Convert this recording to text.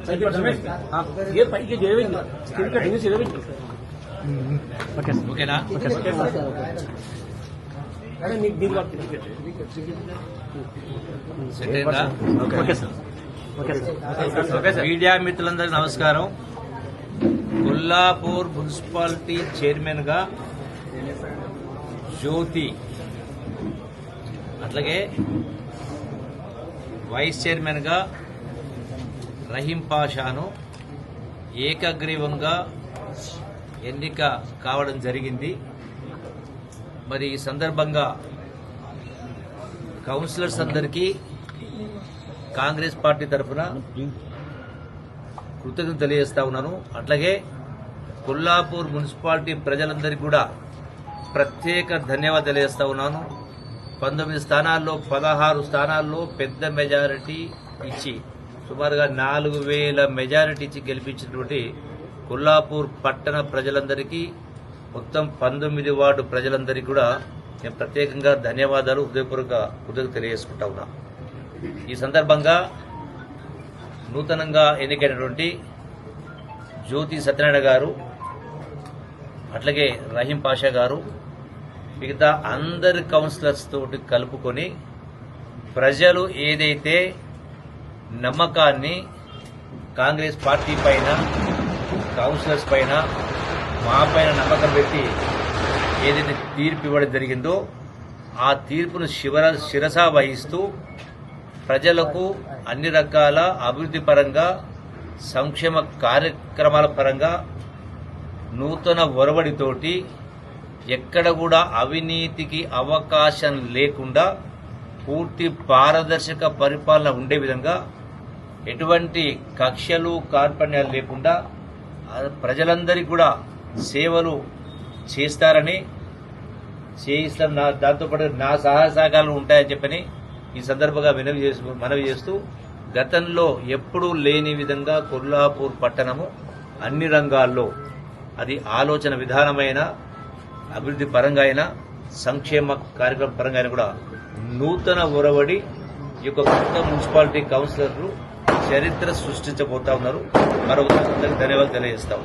ये పైకి చేయవేండి screen cut చేసి చేయవేండి ఓకేనా అరే నీకు దీని వరకు సెకండా okay sir okay sir media మిత్రులందరికీ నమస్కారం. కొల్లాపూర్ మున్సిపాలిటీ చైర్మన్ గా జ్యోతి, అట్లాగే వైస్ చైర్మన్ గా రహీం పాషాను ఏకగ్రీవంగా ఎన్నిక కావడం జరిగింది. మరి ఈ సందర్భంగా కౌన్సిలర్స్ అందరికీ కాంగ్రెస్ పార్టీ తరఫున కృతజ్ఞతలు తెలియజేస్తా ఉన్నాను. అట్లాగే కొల్లాపూర్ మున్సిపాలిటీ ప్రజలందరికీ కూడా ప్రత్యేక ధన్యవాదాలు తెలియజేస్తా ఉన్నాను. 19 స్థానాల్లో 16 స్థానాల్లో పెద్ద మెజారిటీ ఇచ్చి సుమారుగా 4000 మెజారిటీ ఇచ్చి గెలిపించినటువంటి కొల్లాపూర్ పట్టణ ప్రజలందరికీ, మొత్తం 19 వార్డు ప్రజలందరికీ కూడా నేను ప్రత్యేకంగా ధన్యవాదాలు, హృదయపూర్వక కృతజ్ఞతలు తెలియజేసుకుంటా ఉన్నా. ఈ సందర్భంగా నూతనంగా ఎన్నికైనటువంటి జ్యోతి సత్యనారాయణ గారు, అట్లాగే రహీం పాషా గారు, మిగతా అందరి కౌన్సిలర్స్ తోటి కలుపుకొని ప్రజలు ఏదైతే నమ్మకాన్ని కాంగ్రెస్ పార్టీ పైన, కౌన్సిలర్స్ పైన, మా పైన నమ్మకం పెట్టి ఏదైతే తీర్పు ఇవ్వడం జరిగిందో ఆ తీర్పును శిరసా వహిస్తూ ప్రజలకు అన్ని రకాల అభివృద్ధి పరంగా, సంక్షేమ కార్యక్రమాల పరంగా నూతన ఒరవడితోటి ఎక్కడ కూడా అవినీతికి అవకాశం లేకుండా పూర్తి పారదర్శక పరిపాలన ఉండే విధంగా, ఎటువంటి కక్షలు కార్పణ్యాలు లేకుండా ప్రజలందరికీ కూడా సేవలు చేస్తారని, చేయిస్తాం, దాంతోపాటు నా సహాయ సహకారాలు ఉంటాయని చెప్పని ఈ సందర్భంగా మనవి చేస్తూ గతంలో ఎప్పుడూ లేని విధంగా కొల్లాపూర్ పట్టణము అన్ని రంగాల్లో, అది ఆలోచన విధానమైన, అభివృద్ధి పరంగా అయినా, సంక్షేమ కార్యక్రమం పరంగా అయినా కూడా నూతన ఒరవడి ఈ యొక్క కొత్త మున్సిపాలిటీ కౌన్సిలర్లు చరిత్ర సృష్టించబోతా ఉన్నారు. మరొకసారి ధన్యవాదాలు తెలియజేస్తాం.